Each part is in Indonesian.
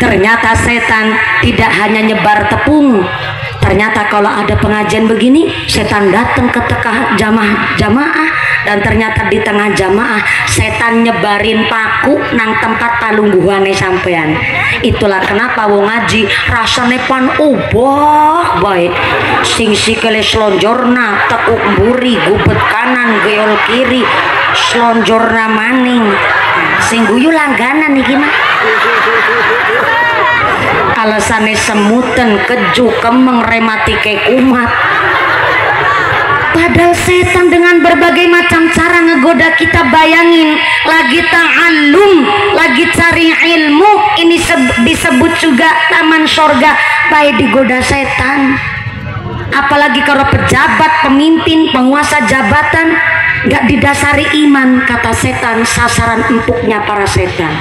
Ternyata setan tidak hanya nyebar tepung. Ternyata kalau ada pengajian begini, setan datang ke tengah jamaah, dan ternyata di tengah jamaah setan nyebarin paku nang tempat palungguhane sampean. Itulah kenapa wong ngaji rasane pan ubah baik. Sing sikile slonjorna tekuk mburi gubet kanan geol kiri slonjorna maning. Sing guyu langganan iki mah. Alasane semuten keju kemeng rematike kumat. Padahal setan dengan berbagai macam cara ngegoda kita. Bayangin, lagi ta'allum, lagi cari ilmu, ini disebut juga taman sorga, baik digoda setan. Apalagi kalau pejabat, pemimpin, penguasa jabatan gak didasari iman, kata setan sasaran empuknya para setan.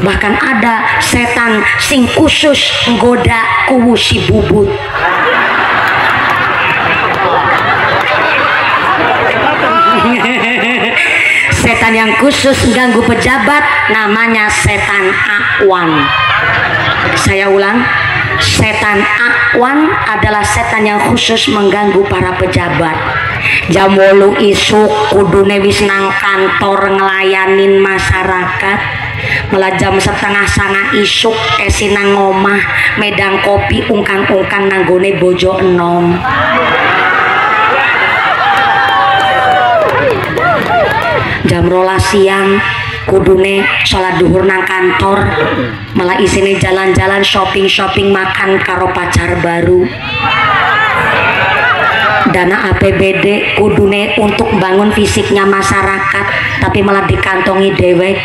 Bahkan ada setan sing khusus nggoda kuwu si bubut. Setan yang khusus ganggu pejabat namanya setan akwan. Saya ulang, setan akwan adalah setan yang khusus mengganggu para pejabat. Jam 8 isuk kudune wis nang kantor ngelayanin masyarakat, malah jam 8:30 isuk nang ngomah medang kopi ungkang-ungkang nanggone bojo enom. Jam 12 siang kudune sholat duhur nang kantor, malah isine jalan-jalan shopping makan karo pacar baru. Dana APBD kudune untuk bangun fisiknya masyarakat, tapi malah dikantongi dewek.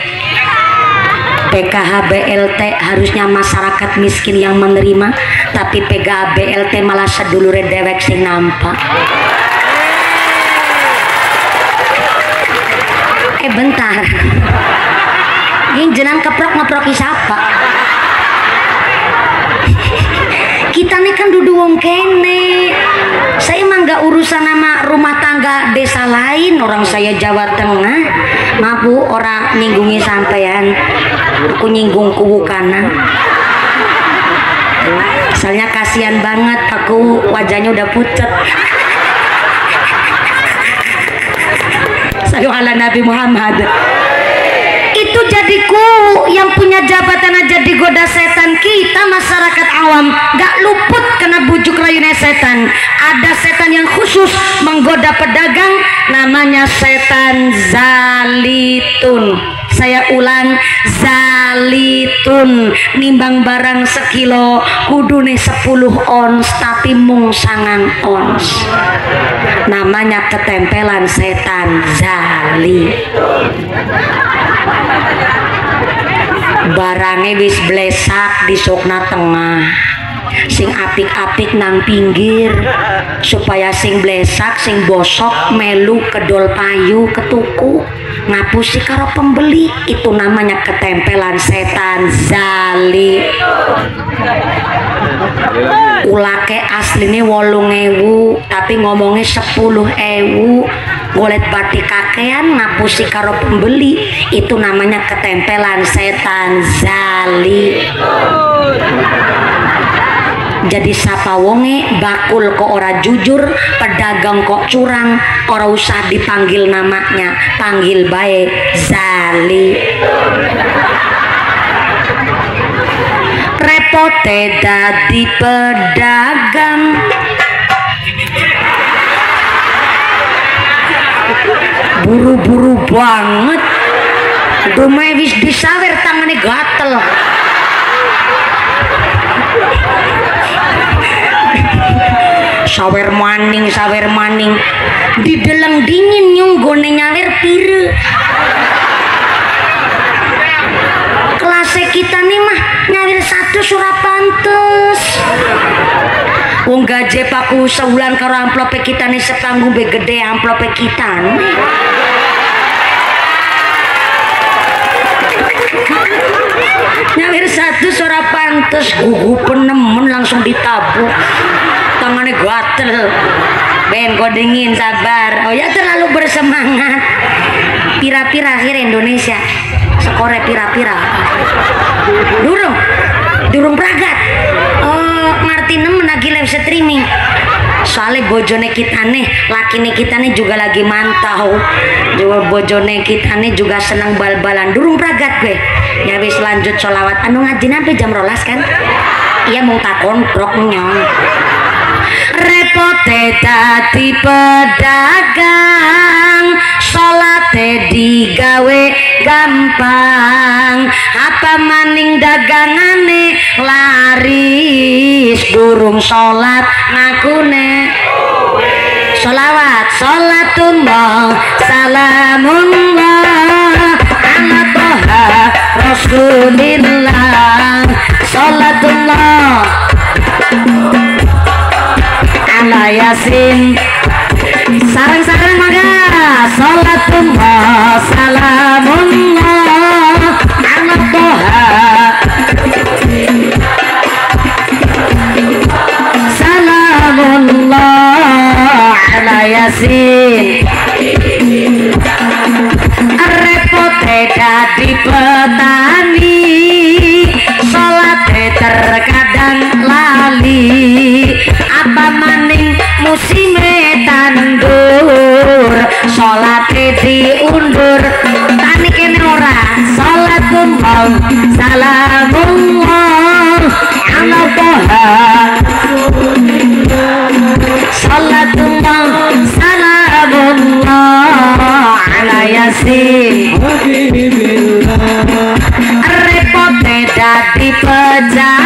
PKH BLT harusnya masyarakat miskin yang menerima, tapi PKH BLT malah sedulure dewek sing nampak. Bentar, yang jenang keprok-ngeproki siapa? Kita nih kan duduk wong kene. Saya emang gak urusan sama rumah tangga desa lain, orang saya Jawa Tengah. Maaf bu, orang nyinggungi sampean, aku nyinggung kubu kanan. Soalnya kasihan banget, aku wajahnya udah pucet. Ala Nabi Muhammad. Itu jadiku yang punya jabatan aja digoda setan. Kita masyarakat awam gak luput kena bujuk rayunya setan. Ada setan yang khusus menggoda pedagang, namanya setan zalitun. Saya ulang, zalitun. Nimbang barang sekilo kudune 10 ons tapi mung 9 ons. Namanya ketempelan setan zalitun. Barangnya wis blesak di sokna tengah, sing apik-apik nang pinggir, supaya sing blesak sing bosok melu kedol payu ketuku ngapusi karo pembeli. Itu namanya ketempelan setan zali. Ulake aslinya 8.000 tapi ngomongnya 10.000. Golet batik kakean ngapusi karo pembeli. Itu namanya ketempelan setan zali. Jadi sapa wonge bakul kok ora jujur, pedagang kok curang, ora usah dipanggil namanya, panggil bae zali. Repote dadi pedagang, buru-buru banget, domai wis disawer tangannya gatel. Sawer maning di dalam dingin nyung gone nyawer pire. Kelasnya kita nih mah nyawer 1 surah pantes. Wong gaje paku sebulan karo amplope kita nih sepanggung be gede amplope kita nih. Nyawer 1 surah pantes, gugu penemen langsung ditabuk. Tangannya gatel. Ben kok dingin, sabar. Oh ya terlalu bersemangat. Pira-pira akhir Indonesia. Sekore pira-pira. Durung. durung pragat. Oh, ngerti nemen lagi live streaming. Soalnya bojone kitane, lakine kitane juga lagi mantau. Juga bojone kitane juga senang bal-balan. Durung pragat gue. Ya wis lanjut sholawat. Anu ngaji sampai jam 12 kan? Iya mau tak kontrok nyong. Repote dadi pedagang, salate digawe gampang, apa maning dagangane laris, durung salat ngakune sholawat. Sholatullah salamullah ala toha rasulillah. Sholatullah ala yasin. Sarang-sarang maka sholatullah salamullah ala toha salamullah ala yasin. Repote dadi petani, salate terkadang lali, apa maning musime tandur, salate diundur. Tani kene ora. Sholatullah salamullah ala toha. Sholatullah salamullah ala yasin. Repote dadi pejabat,